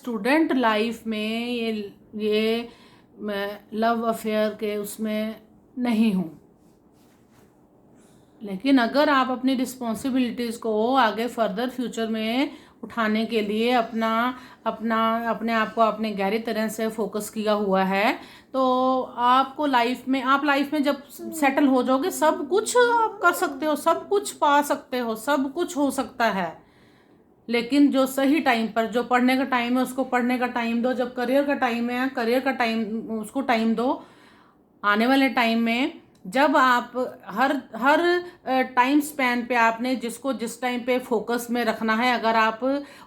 Student life में ये मैं लव अफेयर के उसमें नहीं हूँ, लेकिन अगर आप अपनी रिस्पॉन्सिबिलिटीज़ को आगे फर्दर फ्यूचर में उठाने के लिए अपना अपना अपने आप को अपने गहरी तरह से फोकस किया हुआ है, तो आपको लाइफ में जब सेटल हो जाओगे, सब कुछ आप कर सकते हो, सब कुछ पा सकते हो, सब कुछ हो सकता है। लेकिन जो सही टाइम पर, जो पढ़ने का टाइम है उसको पढ़ने का टाइम दो, जब करियर का टाइम है करियर का टाइम उसको टाइम दो। आने वाले टाइम में जब आप हर हर टाइम स्पैन पे आपने जिसको जिस टाइम पे फोकस में रखना है, अगर आप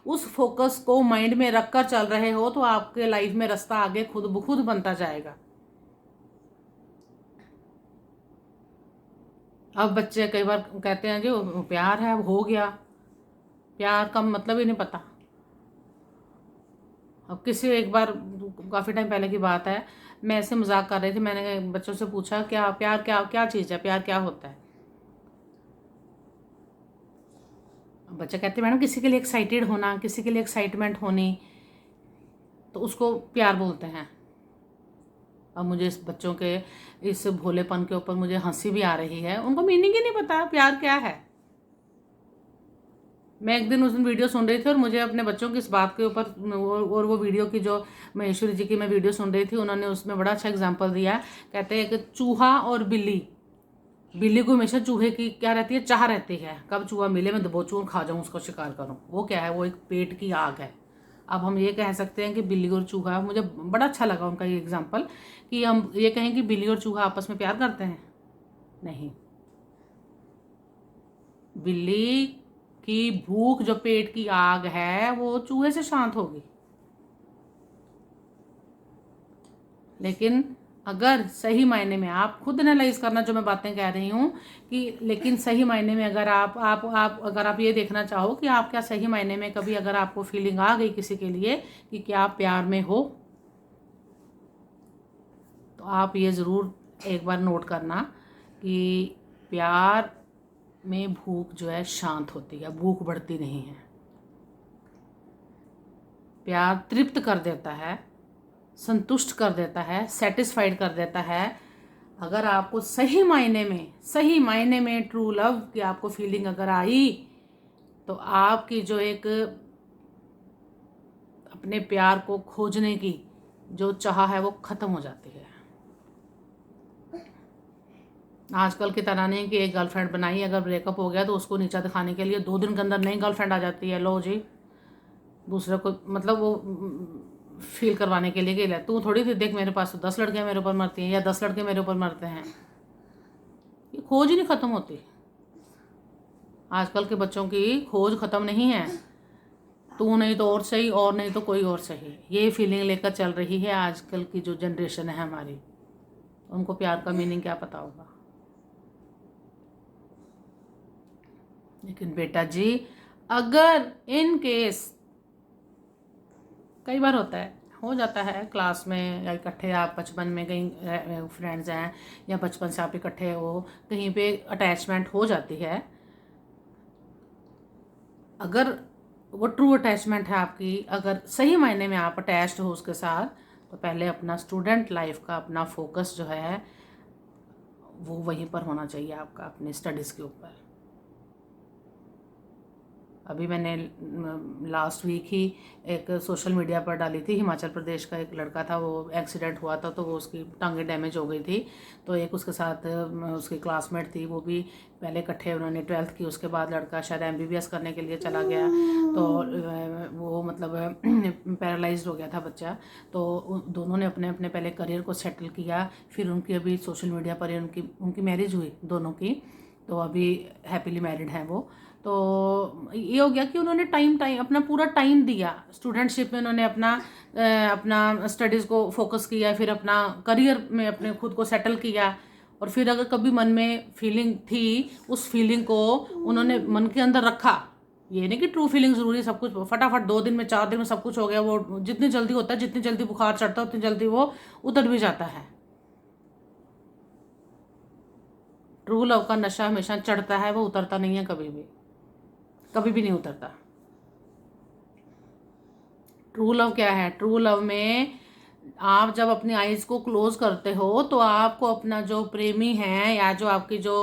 उस फोकस को माइंड में रख कर चल रहे हो तो आपके लाइफ में रास्ता आगे खुद ब खुद बनता जाएगा। अब बच्चे कई बार कहते हैं जी वो प्यार है, हो गया, प्यार का मतलब ही नहीं पता। अब किसी एक बार, काफ़ी टाइम पहले की बात है, मैं ऐसे मजाक कर रही थी, मैंने बच्चों से पूछा क्या प्यार, क्या क्या चीज़ है, प्यार क्या होता है। बच्चे कहते मैडम किसी के लिए एक्साइटेड होना, किसी के लिए एक्साइटमेंट होनी, तो उसको प्यार बोलते हैं। अब मुझे इस बच्चों के इस भोलेपन के ऊपर मुझे हंसी भी आ रही है, उनको मीनिंग ही नहीं पता प्यार क्या है। मैं एक दिन उस दिन वीडियो सुन रही थी और मुझे अपने बच्चों की इस बात के ऊपर, और वो वीडियो की जो महेश्वरी जी की मैं वीडियो सुन रही थी, उन्होंने उसमें बड़ा अच्छा एग्जाम्पल दिया। कहते हैं कि चूहा और बिल्ली, बिल्ली को हमेशा चूहे की क्या रहती है, चाह रहती है, कब चूहा मिले मैं दबोचूं और खा जाऊं, उसको शिकार करूं। वो क्या है, वो एक पेट की आग है। अब हम ये कह सकते हैं कि बिल्ली और चूहा, मुझे बड़ा अच्छा लगा उनका ये एग्जाम्पल, कि हम ये कहें कि बिल्ली और चूहा आपस में प्यार करते हैं। नहीं, बिल्ली की भूख, जो पेट की आग है, वो चूहे से शांत होगी। लेकिन अगर सही मायने में, आप खुद एनालाइज करना जो मैं बातें कह रही हूँ, कि लेकिन सही मायने में अगर आप अगर आप ये देखना चाहो कि आप क्या सही मायने में कभी अगर आपको फीलिंग आ गई किसी के लिए कि क्या आप प्यार में हो, तो आप ये ज़रूर एक बार नोट करना कि प्यार में भूख जो है शांत होती है, भूख बढ़ती नहीं है। प्यार तृप्त कर देता है, संतुष्ट कर देता है, सेटिस्फाइड कर देता है। अगर आपको सही मायने में ट्रू लव की आपको फीलिंग अगर आई, तो आपकी जो एक अपने प्यार को खोजने की जो चाह है वो खत्म हो जाती है। आजकल की तरह नहीं कि एक गर्लफ्रेंड बनाई, अगर ब्रेकअप हो गया तो उसको नीचा दिखाने के लिए 2 दिन के अंदर नई गर्लफ्रेंड आ जाती है, लो जी, दूसरे को मतलब वो फील करवाने के लिए कि तू थोड़ी थी, देख मेरे पास तो 10 लड़कियां मेरे ऊपर मरती हैं या 10 लड़के मेरे ऊपर मरते हैं। ये खोज ही नहीं खत्म होती। आजकल के बच्चों की खोज खत्म नहीं है। तू नहीं तो और सही, और नहीं तो कोई और सही, ये फीलिंग लेकर चल रही है आजकल की जो जनरेशन है हमारी। उनको प्यार का मीनिंग क्या पता होगा। लेकिन बेटा जी, अगर इन केस, कई बार होता है, हो जाता है क्लास में या इकट्ठे, आप बचपन में कहीं फ्रेंड्स हैं या बचपन से आप इकट्ठे हो, कहीं पे अटैचमेंट हो जाती है। अगर वो ट्रू अटैचमेंट है आपकी, अगर सही मायने में आप अटैच्ड हो उसके साथ, तो पहले अपना स्टूडेंट लाइफ का अपना फोकस जो है वो वहीं पर होना चाहिए आपका, अपने स्टडीज़ के ऊपर। अभी मैंने लास्ट वीक ही एक सोशल मीडिया पर डाली थी, हिमाचल प्रदेश का एक लड़का था, वो एक्सीडेंट हुआ था तो वो उसकी टांगें डैमेज हो गई थी, तो एक उसके साथ उसकी क्लासमेट थी, वो भी पहले इकट्ठे उन्होंने 12th की, उसके बाद लड़का शायद MBBS करने के लिए चला गया, तो वो मतलब पैरालाइज्ड हो गया था बच्चा। तो दोनों ने अपने अपने पहले करियर को सेटल किया, फिर उनकी अभी सोशल मीडिया पर उनकी मैरिज हुई दोनों की, तो अभी हैप्पीली मैरिड हैं वो। तो ये हो गया कि उन्होंने अपना पूरा टाइम दिया स्टूडेंटशिप में, उन्होंने अपना स्टडीज़ को फोकस किया, फिर अपना करियर में अपने खुद को सेटल किया। और फिर अगर कभी मन में फीलिंग थी, उस फीलिंग को उन्होंने मन के अंदर रखा। ये नहीं कि ट्रू फीलिंग ज़रूरी सब कुछ फटाफट 2 दिन में 4 दिन में सब कुछ हो गया, वो जितनी जल्दी होता है, जितनी जल्दी बुखार चढ़ता है उतनी जल्दी वो उतर भी जाता है। ट्रू लव का नशा हमेशा चढ़ता है, वो उतरता नहीं है, कभी भी नहीं उतरता। ट्रू लव क्या है? ट्रू लव में आप जब अपनी आईज को क्लोज करते हो तो आपको अपना जो प्रेमी है या जो आपकी जो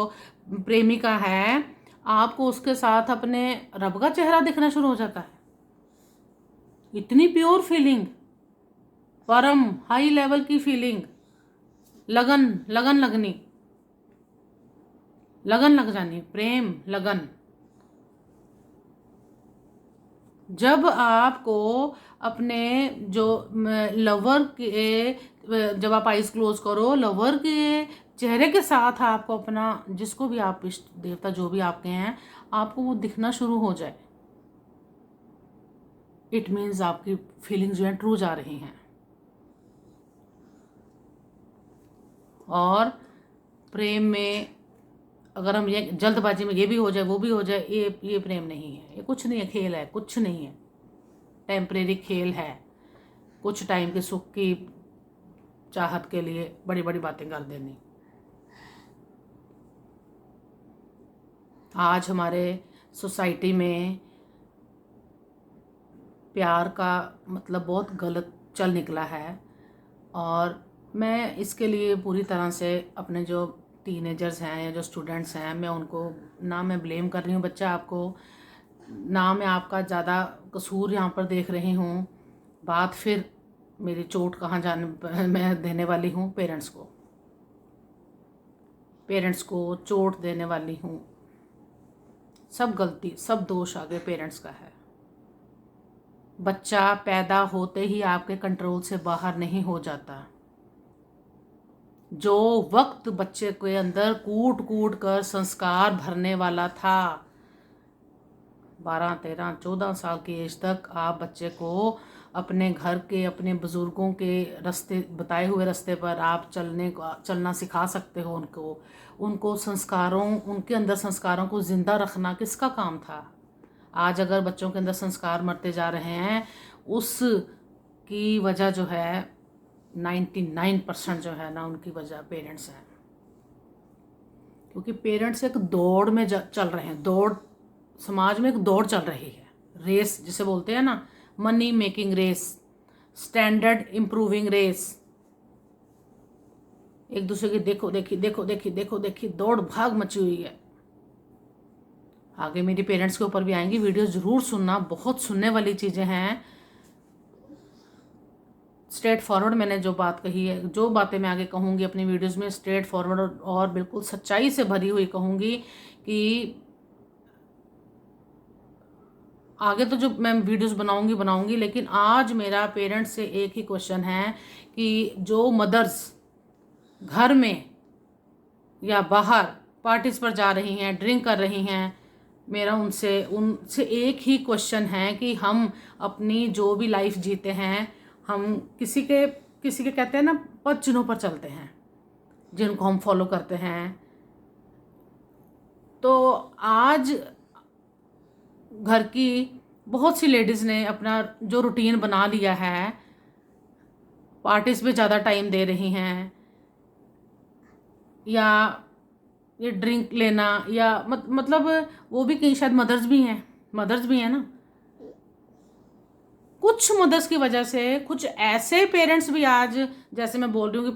प्रेमिका है, आपको उसके साथ अपने रब का चेहरा दिखना शुरू हो जाता है। इतनी प्योर फीलिंग, परम हाई लेवल की फीलिंग, लगन लगन लगनी, लगन लग जानी, प्रेम लगन। जब आपको अपने जो लवर के, जब आप आइज क्लोज करो, लवर के चेहरे के साथ आपको अपना, जिसको भी आप इष्ट देवता जो भी आपके हैं, आपको वो दिखना शुरू हो जाए, इट मीन्स आपकी फीलिंग्स जो है ट्रू जा रही हैं। और प्रेम में अगर हम ये जल्दबाजी में ये भी हो जाए वो भी हो जाए, ये प्रेम नहीं है, ये कुछ नहीं है, खेल है, कुछ नहीं है, टेम्परेरी खेल है, कुछ टाइम के सुख की चाहत के लिए बड़ी बड़ी बातें कर देनी। आज हमारे सोसाइटी में प्यार का मतलब बहुत गलत चल निकला है, और मैं इसके लिए पूरी तरह से अपने जो टीनेजर्स हैं या जो स्टूडेंट्स हैं, मैं उनको ना मैं ब्लेम कर रही हूँ बच्चा आपको, ना मैं आपका ज़्यादा कसूर यहाँ पर देख रही हूँ। बात फिर मेरी चोट कहाँ जाने मैं देने वाली हूँ, पेरेंट्स को चोट देने वाली हूँ। सब गलती, सब दोष आगे पेरेंट्स का है। बच्चा पैदा होते ही आपके कंट्रोल से बाहर नहीं हो जाता। जो वक्त बच्चे के अंदर कूट कूट कर संस्कार भरने वाला था, 12, 13, 14 साल की एज तक आप बच्चे को अपने घर के, अपने बुजुर्गों के रास्ते, बताए हुए रास्ते पर आप चलना सिखा सकते हो। उनको संस्कारों, उनके अंदर संस्कारों को जिंदा रखना किसका काम था? आज अगर बच्चों के अंदर संस्कार मरते जा रहे हैं, उसकी वजह जो है 99% जो है ना, उनकी वजह पेरेंट्स हैं। क्योंकि पेरेंट्स एक दौड़ में चल रहे हैं, दौड़, समाज में एक दौड़ चल रही है, रेस जिसे बोलते हैं ना, money making race, standard improving race. एक दूसरे की देखो देखी देखो देखी देखो देखी दौड़ भाग मची हुई है। आगे मेरी पेरेंट्स के ऊपर भी आएंगी वीडियो, जरूर सुनना, बहुत सुनने वाली चीज़ें हैं। स्ट्रेट फॉरवर्ड मैंने जो बात कही है, जो बातें मैं आगे कहूँगी अपनी वीडियोस में, स्ट्रेट फॉरवर्ड और बिल्कुल सच्चाई से भरी हुई कहूँगी। कि आगे तो जो मैं वीडियोस बनाऊँगी, लेकिन आज मेरा पेरेंट्स से एक ही क्वेश्चन है कि जो मदर्स घर में या बाहर पार्टीज पर जा रही हैं, ड्रिंक कर रही हैं, मेरा उनसे एक ही क्वेश्चन है कि हम अपनी जो भी लाइफ जीते हैं, हम किसी के कहते हैं ना, पद चिन्हों पर चलते हैं, जिनको हम फॉलो करते हैं। तो आज घर की बहुत सी लेडीज़ ने अपना जो रूटीन बना लिया है, पार्टीज पे ज़्यादा टाइम दे रही हैं, या ये ड्रिंक लेना, या मतलब वो भी कहीं शायद मदर्स भी हैं ना। कुछ मदर्स की वजह से कुछ ऐसे पेरेंट्स भी आज, जैसे मैं बोल रही हूँ कि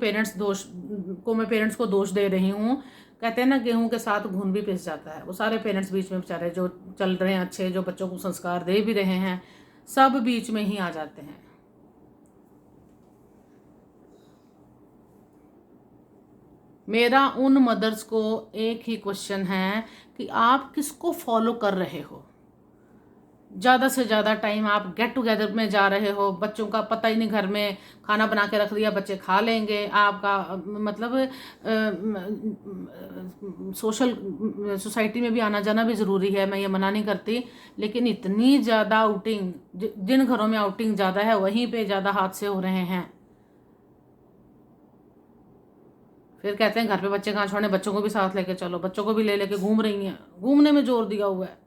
पेरेंट्स को दोष दे रही हूँ, कहते हैं ना गेहूं के साथ घुन भी पिस जाता है। वो सारे पेरेंट्स बीच में बेचारे जो चल रहे हैं अच्छे, जो बच्चों को संस्कार दे भी रहे हैं, सब बीच में ही आ जाते हैं। मेरा उन मदर्स को एक ही क्वेश्चन है कि आप किसको फॉलो कर रहे हो? ज़्यादा से ज़्यादा टाइम आप गेट टुगेदर में जा रहे हो, बच्चों का पता ही नहीं, घर में खाना बना के रख दिया, बच्चे खा लेंगे, आपका मतलब सोसाइटी में भी आना जाना भी ज़रूरी है, मैं ये मना नहीं करती, लेकिन इतनी ज़्यादा आउटिंग, जिन घरों में आउटिंग ज़्यादा है वहीं पे ज़्यादा हादसे हो रहे हैं। फिर कहते हैं घर पे बच्चे कहाँ छोड़ने, बच्चों को भी साथ लेके चलो, बच्चों को भी ले लेके घूम रही हैं, घूमने में जोर दिया हुआ है,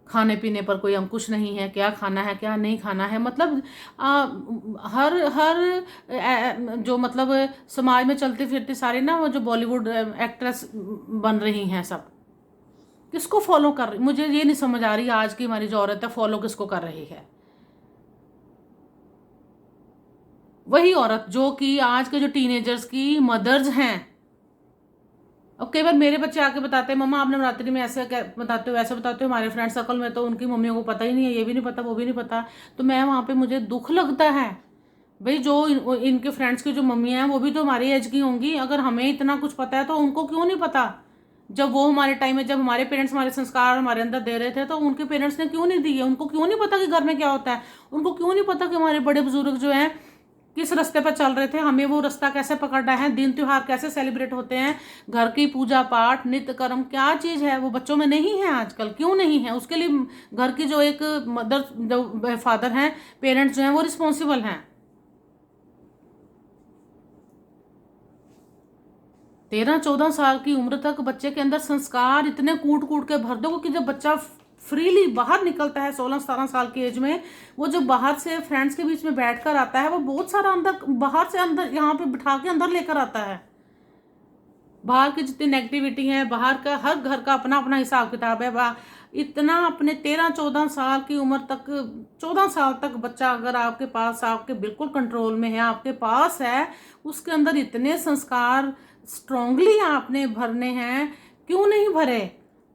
खाने पीने पर कोई अंकुश नहीं है, क्या खाना है क्या नहीं खाना है। मतलब हर जो मतलब समाज में चलती फिरती सारी ना, वो जो बॉलीवुड एक्ट्रेस बन रही हैं, सब किसको फॉलो कर रही, मुझे ये नहीं समझ आ रही आज की हमारी जो औरत है फॉलो किसको कर रही है। वही औरत जो कि आज के जो टीनेजर्स की मदर्स हैं। अब कई बार मेरे बच्चे आके बताते हैं, मम्मा आप नवरात्रि में ऐसे बताते हो, वैसे बताते हो, हमारे फ्रेंड सर्कल में तो उनकी मम्मियों को पता ही नहीं है, ये भी नहीं पता, वो भी नहीं पता। तो मैं वहाँ पे मुझे दुख लगता है। भाई जो इनके फ्रेंड्स की जो मम्मी हैं वो भी तो हमारी एज की होंगी। अगर हमें इतना कुछ पता है तो उनको क्यों नहीं पता? जब वो हमारे टाइम में, जब हमारे पेरेंट्स हमारे संस्कार हमारे अंदर दे रहे थे, तो उनके पेरेंट्स ने क्यों नहीं दिए? उनको क्यों नहीं पता कि घर में क्या होता है? उनको क्यों नहीं पता कि हमारे बड़े बुजुर्ग जो हैं किस रास्ते पर चल रहे थे, हमें वो रास्ता कैसे पकड़ना है, दिन त्योहार कैसे सेलिब्रेट होते हैं, घर की पूजा पाठ नित्य कर्म क्या चीज़ है, वो बच्चों में नहीं है आजकल। क्यों नहीं है? उसके लिए घर की जो एक मदर, जो फादर हैं, पेरेंट्स जो हैं, वो रिस्पॉन्सिबल हैं। 13-14 साल की उम्र तक बच्चे के अंदर संस्कार इतने कूट कूट के भर दो कि जब बच्चा फ्रीली बाहर निकलता है 16-17 साल की एज में, वो जब बाहर से फ्रेंड्स के बीच में बैठ कर आता है, वो बहुत सारा अंदर, बाहर से अंदर यहाँ पे बिठा के अंदर लेकर आता है। बाहर की जितनी नेगेटिविटी है, बाहर का हर घर का अपना अपना हिसाब किताब है। इतना अपने 13-14 साल की उम्र तक, 14 साल तक बच्चा अगर आपके पास, आपके बिल्कुल कंट्रोल में है, आपके पास है, उसके अंदर इतने संस्कार स्ट्रांगली आपने भरने हैं। क्यों नहीं भरे?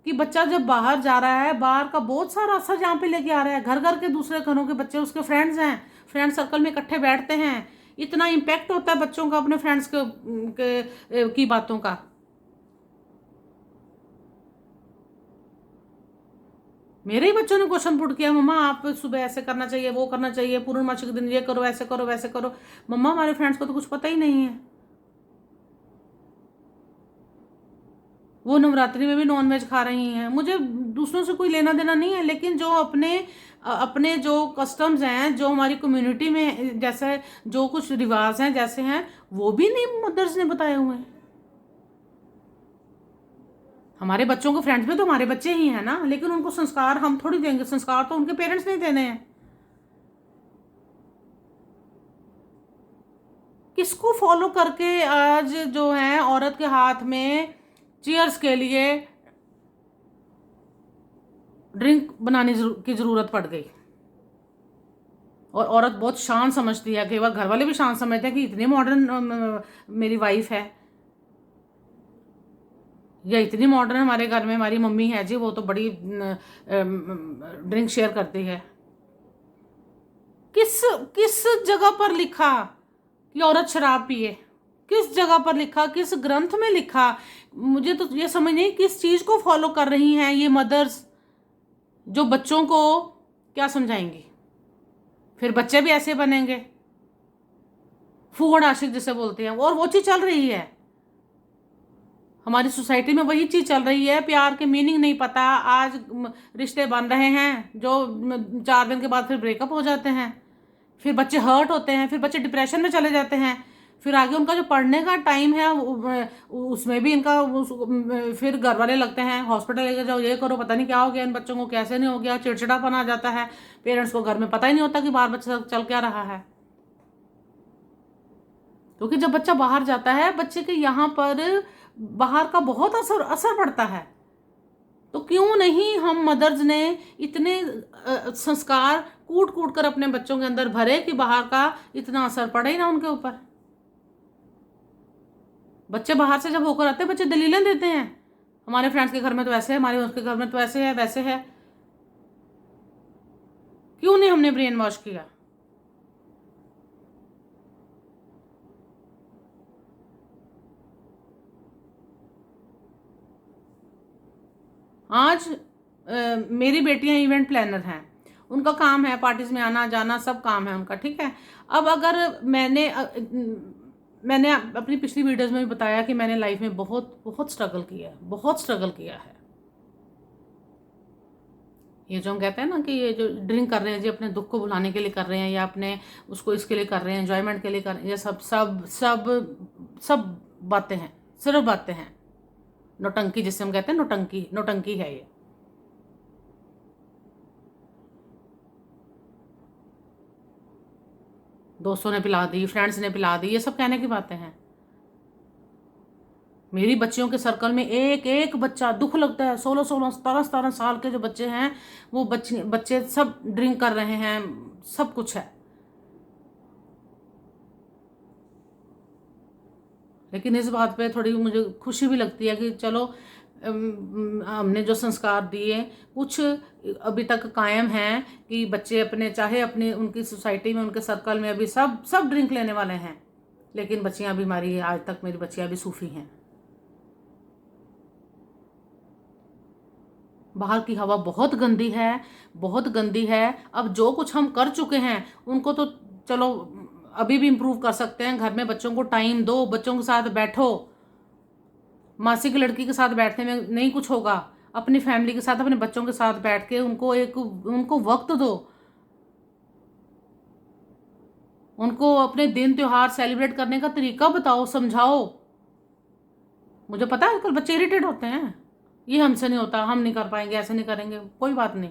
कि बच्चा जब बाहर जा रहा है, बाहर का बहुत सारा असर यहाँ पे लेके आ रहा है। घर घर के दूसरे घरों के बच्चे उसके फ्रेंड्स हैं, फ्रेंड सर्कल में इकट्ठे बैठते हैं। इतना इम्पैक्ट होता है बच्चों का अपने फ्रेंड्स की बातों का। मेरे ही बच्चों ने क्वेश्चन पुट किया, मम्मा आप सुबह ऐसे करना चाहिए, वो करना चाहिए, पूर्णमासी के दिन ये करो, ऐसे करो, वैसे करो। मम्मा हमारे फ्रेंड्स को तो कुछ पता ही नहीं है। वो नवरात्रि में भी नॉन वेज खा रही हैं। मुझे दूसरों से कोई लेना देना नहीं है, लेकिन जो अपने जो कस्टम्स हैं, जो हमारी कम्युनिटी में जैसे जो कुछ रिवाज हैं जैसे हैं, वो भी नहीं मदर्स ने बताए हुए हैं। हमारे बच्चों को फ्रेंड्स में तो हमारे बच्चे ही हैं ना, लेकिन उनको संस्कार हम थोड़ी देंगे, संस्कार तो उनके पेरेंट्स नहीं देने हैं। किसको फॉलो करके आज जो है औरत के हाथ में चीयर्स के लिए ड्रिंक बनाने की जरूरत पड़ गई? और औरत बहुत शान समझती है, कई बार घर वाले भी शान समझते हैं कि इतनी मॉडर्न मेरी वाइफ है, या इतनी मॉडर्न हमारे घर में हमारी मम्मी है जी, वो तो बड़ी ड्रिंक शेयर करती है। किस किस जगह पर लिखा कि औरत शराब पिए? किस जगह पर लिखा? किस ग्रंथ में लिखा? मुझे तो ये समझ नहीं किस चीज को फॉलो कर रही हैं ये मदर्स, जो बच्चों को क्या समझाएंगी? फिर बच्चे भी ऐसे बनेंगे, फूहड़ आशिक जिसे बोलते हैं। और वो चीज चल रही है हमारी सोसाइटी में, वही चीज चल रही है। प्यार के मीनिंग नहीं पता। आज रिश्ते बन रहे हैं जो 4 दिन के बाद फिर ब्रेकअप हो जाते हैं, फिर बच्चे हर्ट होते हैं, फिर बच्चे डिप्रेशन में चले जाते हैं। फिर आगे उनका जो पढ़ने का टाइम है उसमें भी इनका फिर घर वाले लगते हैं हॉस्पिटल लेके जाओ, ये करो, पता नहीं क्या हो गया इन बच्चों को, कैसे नहीं हो गया, चिड़चिड़ापन आ जाता है। पेरेंट्स को घर में पता ही नहीं होता कि बाहर बच्चा चल क्या रहा है। क्योंकि जब बच्चा बाहर जाता है, बच्चे के यहाँ पर बाहर का बहुत असर असर पड़ता है। तो क्यों नहीं हम मदर्स ने इतने संस्कार कूट कूट कर अपने बच्चों के अंदर भरे कि बाहर का इतना असर पड़े ही ना उनके ऊपर। बच्चे बाहर से जब होकर आते हैं, बच्चे दलीलें देते हैं, हमारे फ्रेंड्स के घर में तो ऐसे है, हमारे उसके घर में तो ऐसे है, वैसे है। क्यों नहीं हमने ब्रेन वॉश किया? आज मेरी बेटियां इवेंट प्लानर हैं, उनका काम है पार्टीज में आना जाना, सब काम है उनका, ठीक है। अब अगर मैंने अपनी पिछली वीडियोस में भी बताया कि मैंने लाइफ में बहुत बहुत स्ट्रगल किया है, बहुत स्ट्रगल किया है। ये जो हम कहते हैं ना कि ये जो ड्रिंक कर रहे हैं जी, अपने दुख को भुलाने के लिए कर रहे हैं, या अपने उसको इसके लिए कर रहे हैं, एंजॉयमेंट के लिए कर रहे हैं, ये सब सब सब सब बातें हैं, सिर्फ बातें हैं। नौटंकी जिसे हम कहते हैं, नौटंकी नौटंकी है ये। दोस्तों ने पिला दी, फ्रेंड्स ने पिला दी, ये सब कहने की बातें हैं। मेरी बच्चियों के सर्कल में एक एक बच्चा, दुख लगता है, 16-16 17-17 साल के जो बच्चे हैं, वो बच्चे सब ड्रिंक कर रहे हैं, सब कुछ है। लेकिन इस बात पे थोड़ी मुझे खुशी भी लगती है कि चलो हमने जो संस्कार दिए कुछ अभी तक कायम हैं, कि बच्चे अपने चाहे अपने उनकी सोसाइटी में उनके सर्कल में अभी सब सब ड्रिंक लेने वाले हैं, लेकिन बच्चियां भी हमारी आज तक मेरी बच्चियां भी सूफी हैं। बाहर की हवा बहुत गंदी है, बहुत गंदी है। अब जो कुछ हम कर चुके हैं उनको तो चलो अभी भी इम्प्रूव कर सकते हैं। घर में बच्चों को टाइम दो, बच्चों के साथ बैठो। मासी की लड़की के साथ बैठने में नहीं कुछ होगा, अपनी फैमिली के साथ अपने बच्चों के साथ बैठ के उनको वक्त दो, उनको अपने दिन त्योहार सेलिब्रेट करने का तरीका बताओ, समझाओ। मुझे पता है आजकल बच्चे इरिटेट होते हैं, ये हमसे नहीं होता, हम नहीं कर पाएंगे, ऐसे नहीं करेंगे। कोई बात नहीं,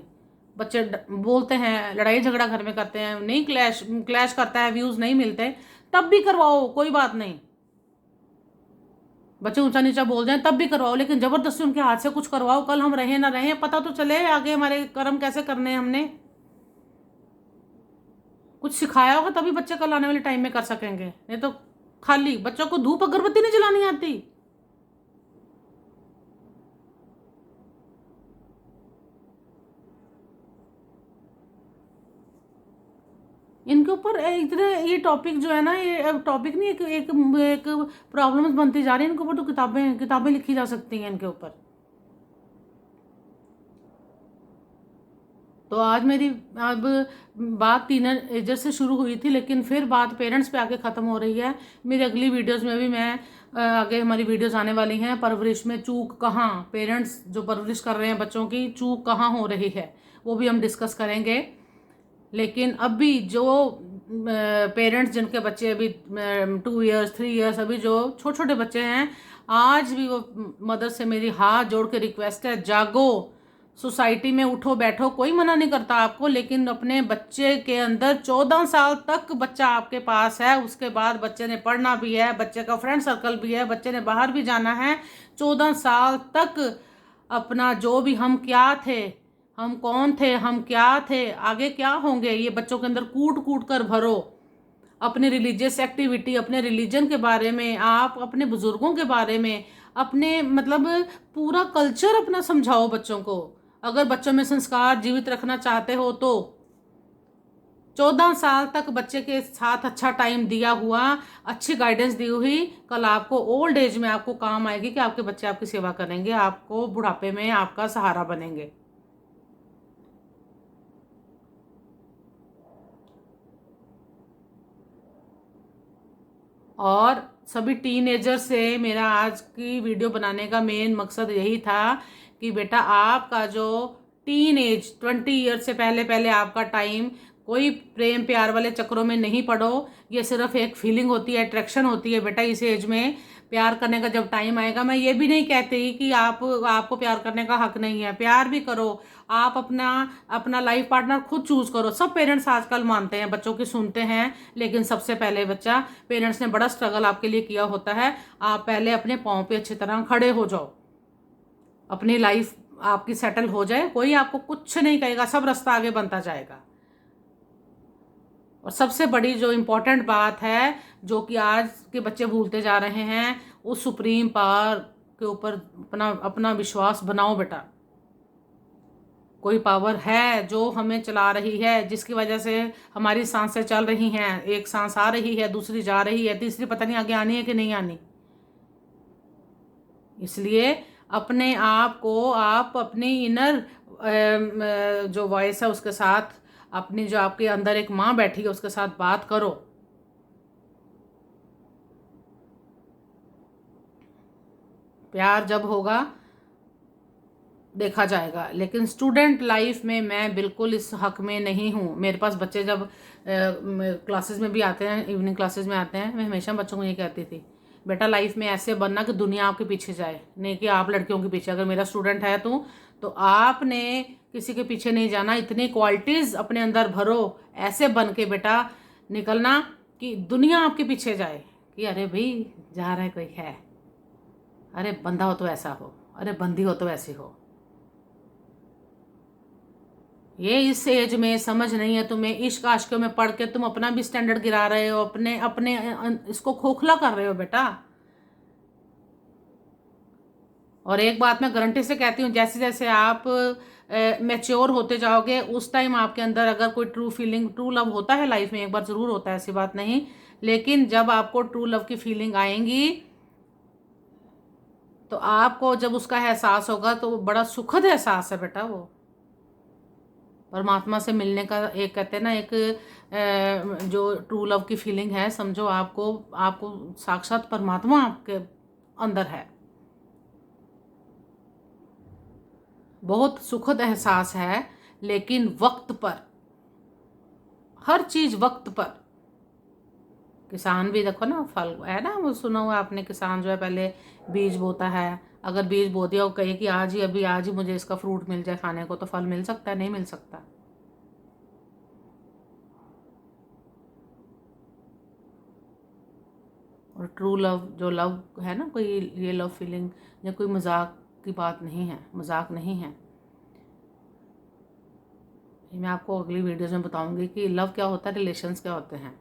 बच्चे बोलते हैं, लड़ाई झगड़ा घर में करते हैं, नहीं क्लैश क्लैश करता है, व्यूज नहीं मिलते, तब भी करवाओ, कोई बात नहीं। बच्चे ऊंचा नीचा बोल जाए तब भी करवाओ, लेकिन जबरदस्ती उनके हाथ से कुछ करवाओ, कल हम रहे ना रहे पता तो चले आगे हमारे कर्म कैसे करने हैं। हमने कुछ सिखाया होगा तभी बच्चे कल आने वाले टाइम में कर सकेंगे, नहीं तो खाली बच्चों को धूप अगरबत्ती नहीं जलानी आती। इनके ऊपर इतने ये टॉपिक जो है ना, ये टॉपिक नहीं, एक एक एक प्रॉब्लम्स बनती जा रही है। इनके ऊपर तो किताबें किताबें लिखी जा सकती हैं इनके ऊपर। तो आज मेरी अब बात टीनेजर से शुरू हुई थी, लेकिन फिर बात पेरेंट्स पे आके ख़त्म हो रही है। मेरी अगली वीडियोस में भी मैं आगे हमारी वीडियोस आने वाली हैं, परवरिश में चूक कहाँ, पेरेंट्स जो परवरिश कर रहे हैं बच्चों की चूक कहाँ हो रही है, वो भी हम डिस्कस करेंगे। लेकिन अभी जो पेरेंट्स जिनके बच्चे अभी 2 इयर्स 3 इयर्स, अभी जो छोटे छोटे बच्चे हैं, आज भी वो मदर से मेरी हाथ जोड़ के रिक्वेस्ट है, जागो, सोसाइटी में उठो बैठो, कोई मना नहीं करता आपको, लेकिन अपने बच्चे के अंदर 14 साल तक बच्चा आपके पास है, उसके बाद बच्चे ने पढ़ना भी है, बच्चे का फ्रेंड सर्कल भी है, बच्चे ने बाहर भी जाना है। 14 साल तक अपना जो भी हम क्या थे, हम कौन थे, हम क्या थे, आगे क्या होंगे, ये बच्चों के अंदर कूट कूट कर भरो। अपनी रिलीजियस एक्टिविटी, अपने रिलीजन के बारे में, आप अपने बुजुर्गों के बारे में, अपने मतलब पूरा कल्चर अपना समझाओ बच्चों को। अगर बच्चों में संस्कार जीवित रखना चाहते हो तो 14 साल तक बच्चे के साथ अच्छा टाइम दिया हुआ, अच्छी गाइडेंस दी हुई, कल आपको ओल्ड एज में आपको काम आएगी कि आपके बच्चे आपकी सेवा करेंगे, आपको बुढ़ापे में आपका सहारा बनेंगे। और सभी टीनेजर से मेरा आज की वीडियो बनाने का मेन मकसद यही था कि बेटा आपका जो टीन एज 20 ईयर से पहले पहले आपका टाइम, कोई प्रेम प्यार वाले चक्रों में नहीं पड़ो। ये सिर्फ एक फीलिंग होती है, अट्रैक्शन होती है बेटा। इस एज में प्यार करने का जब टाइम आएगा, मैं ये भी नहीं कहती कि आपको प्यार करने का हक नहीं है, प्यार भी करो, आप अपना अपना लाइफ पार्टनर खुद चूज करो। सब पेरेंट्स आजकल मानते हैं, बच्चों की सुनते हैं, लेकिन सबसे पहले बच्चा, पेरेंट्स ने बड़ा स्ट्रगल आपके लिए किया होता है। आप पहले अपने पाँव पे अच्छी तरह खड़े हो जाओ, अपनी लाइफ आपकी सेटल हो जाए, कोई आपको कुछ नहीं कहेगा, सब रास्ता आगे बनता जाएगा। और सबसे बड़ी जो इम्पोर्टेंट बात है, जो कि आज के बच्चे भूलते जा रहे हैं, उस सुप्रीम पावर के ऊपर अपना अपना विश्वास बनाओ बेटा। कोई पावर है जो हमें चला रही है, जिसकी वजह से हमारी सांसें चल रही हैं, एक सांस आ रही है, दूसरी जा रही है, तीसरी पता नहीं आगे आनी है कि नहीं आनी। इसलिए अपने आप को, आप अपनी इनर जो वॉइस है उसके साथ, अपनी जो आपके अंदर एक माँ बैठी है उसके साथ बात करो। प्यार जब होगा देखा जाएगा। लेकिन स्टूडेंट लाइफ में मैं बिल्कुल इस हक में नहीं हूँ। मेरे पास बच्चे जब क्लासेस में भी आते हैं, इवनिंग क्लासेस में आते हैं, मैं हमेशा बच्चों को ये कहती थी, बेटा लाइफ में ऐसे बनना कि दुनिया आपके पीछे जाए, नहीं कि आप लड़कियों के पीछे। अगर मेरा स्टूडेंट है तो आपने किसी के पीछे नहीं जाना, इतनी क्वालिटीज़ अपने अंदर भरो, ऐसे बन के बेटा निकलना कि दुनिया आपके पीछे जाए, कि अरे भाई जा रहा है कोई है, अरे बंदा हो तो ऐसा हो, अरे बंदी हो तो ऐसी हो। ये इस एज में समझ नहीं है तुम्हें, इश्क आशिकों में पढ़ के तुम अपना भी स्टैंडर्ड गिरा रहे हो, अपने अपने इसको खोखला कर रहे हो बेटा। और एक बात मैं गारंटी से कहती हूँ, जैसे जैसे आप मैच्योर होते जाओगे उस टाइम आपके अंदर अगर कोई ट्रू फीलिंग, ट्रू लव होता है लाइफ में, एक बार ज़रूर होता है, ऐसी बात नहीं, लेकिन जब आपको ट्रू लव की फीलिंग आएंगी तो आपको जब उसका एहसास होगा तो वो बड़ा सुखद एहसास है बेटा। वो परमात्मा से मिलने का एक, कहते हैं ना, एक जो ट्रू लव की फीलिंग है, समझो आपको आपको साक्षात परमात्मा आपके अंदर है। बहुत सुखद एहसास है, लेकिन वक्त पर, हर चीज वक्त पर। किसान भी देखो ना, फल है ना, वो सुना हुआ आपने, किसान जो है पहले बीज बोता है, अगर बीज बो दिया और कहे कि आज ही, अभी आज ही मुझे इसका फ्रूट मिल जाए खाने को, तो फल मिल सकता है? नहीं मिल सकता। और ट्रू लव, जो लव है ना, कोई ये लव फीलिंग या कोई मजाक की बात नहीं है, मजाक नहीं है। मैं आपको अगली वीडियोस में बताऊंगी कि लव क्या होता है, रिलेशंस क्या होते हैं,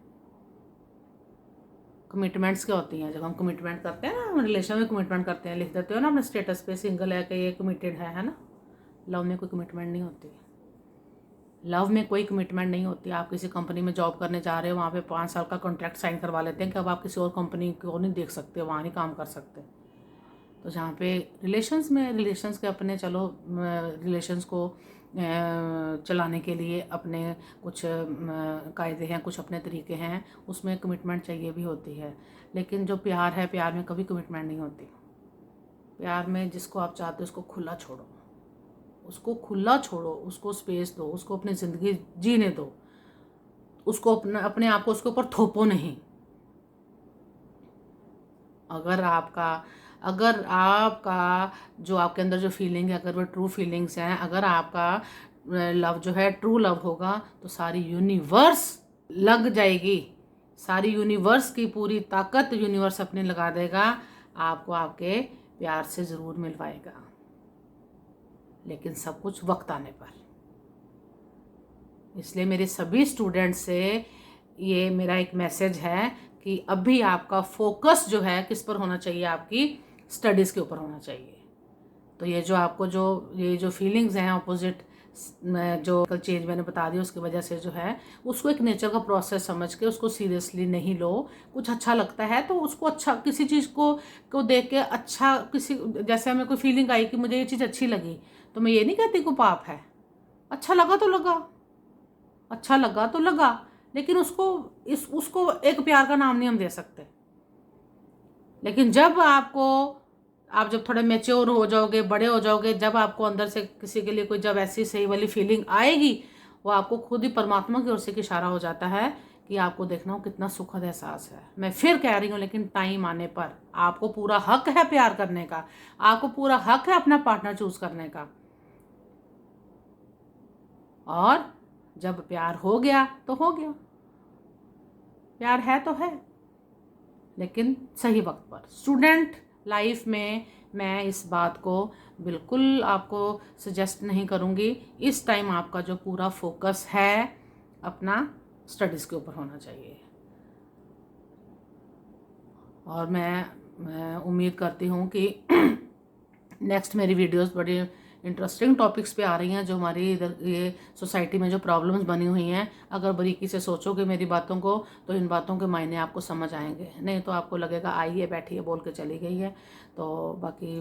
कमिटमेंट्स क्या होती हैं। जब हम कमिटमेंट करते हैं ना, हम रिलेशन में कमिटमेंट करते हैं, लिख देते हो ना अपने स्टेटस पे, सिंगल है कि ये कमिटेड है ना। लव में कोई कमिटमेंट नहीं होती। लव में कोई कमिटमेंट नहीं होती। आप किसी कंपनी में जॉब करने जा रहे हो, वहाँ पे 5 साल का कॉन्ट्रैक्ट साइन करवा लेते हैं कि अब आप किसी और कंपनी को नहीं देख सकते, वहाँ नहीं काम कर सकते। तो जहाँ पे रिलेशंस में, रिलेशंस के अपने, चलो रिलेशंस को चलाने के लिए अपने कुछ कायदे हैं, कुछ अपने तरीके हैं, उसमें कमिटमेंट चाहिए भी होती है। लेकिन जो प्यार है, प्यार में कभी कमिटमेंट नहीं होती। प्यार में जिसको आप चाहते हो उसको खुला छोड़ो, उसको खुला छोड़ो, उसको स्पेस दो, उसको अपनी ज़िंदगी जीने दो, उसको अपने आप को उसके ऊपर थोपो नहीं। अगर आपका जो आपके अंदर जो फीलिंग है, अगर वो ट्रू फीलिंग्स हैं, अगर आपका लव जो है ट्रू लव होगा, तो सारी यूनिवर्स लग जाएगी, सारी यूनिवर्स की पूरी ताकत यूनिवर्स अपने लगा देगा, आपको आपके प्यार से ज़रूर मिलवाएगा, लेकिन सब कुछ वक्त आने पर। इसलिए मेरे सभी स्टूडेंट्स से ये मेरा एक मैसेज है कि अभी आपका फोकस जो है किस पर होना चाहिए, आपकी स्टडीज़ के ऊपर होना चाहिए। तो ये जो आपको ये जो फीलिंग्स हैं अपोजिट, जो चेंज मैंने बता दी, उसकी वजह से जो है, उसको एक नेचर का प्रोसेस समझ के उसको सीरियसली नहीं लो। कुछ अच्छा लगता है तो उसको, अच्छा किसी चीज़ को देख के अच्छा, किसी जैसे हमें कोई फीलिंग आई कि मुझे ये चीज़ अच्छी लगी, तो मैं ये नहीं कहती कोई पाप है। अच्छा लगा तो लगा, अच्छा लगा तो लगा, लेकिन उसको एक प्यार का नाम नहीं हम दे सकते। लेकिन आप जब थोड़े मेच्योर हो जाओगे, बड़े हो जाओगे, जब आपको अंदर से किसी के लिए कोई जब ऐसी सही वाली फीलिंग आएगी, वो आपको खुद ही परमात्मा की ओर से इशारा हो जाता है कि आपको देखना हो कितना सुखद एहसास है। मैं फिर कह रही हूँ, लेकिन टाइम आने पर आपको पूरा हक है प्यार करने का, आपको पूरा हक है अपना पार्टनर चूज करने का। और जब प्यार हो गया तो हो गया, प्यार है तो है, लेकिन सही वक्त पर। स्टूडेंट लाइफ में मैं इस बात को बिल्कुल आपको सजेस्ट नहीं करूँगी। इस टाइम आपका जो पूरा फोकस है अपना स्टडीज़ के ऊपर होना चाहिए। और मैं उम्मीद करती हूँ कि नेक्स्ट मेरी वीडियोस बड़ी इंटरेस्टिंग टॉपिक्स पे आ रही हैं, जो हमारी इधर ये सोसाइटी में जो प्रॉब्लम्स बनी हुई हैं। अगर बारीकी से सोचोगे मेरी बातों को, तो इन बातों के मायने आपको समझ आएंगे, नहीं तो आपको लगेगा आइए बैठिए बोल के चली गई है। तो बाकी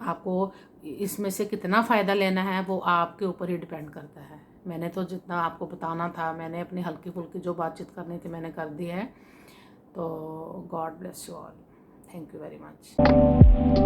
आपको इसमें से कितना फ़ायदा लेना है वो आपके ऊपर ही डिपेंड करता है। मैंने तो जितना आपको बताना था, मैंने अपनी हल्की फुल्की जो बातचीत करनी थी मैंने कर दी है। तो God bless you all, thank you very much.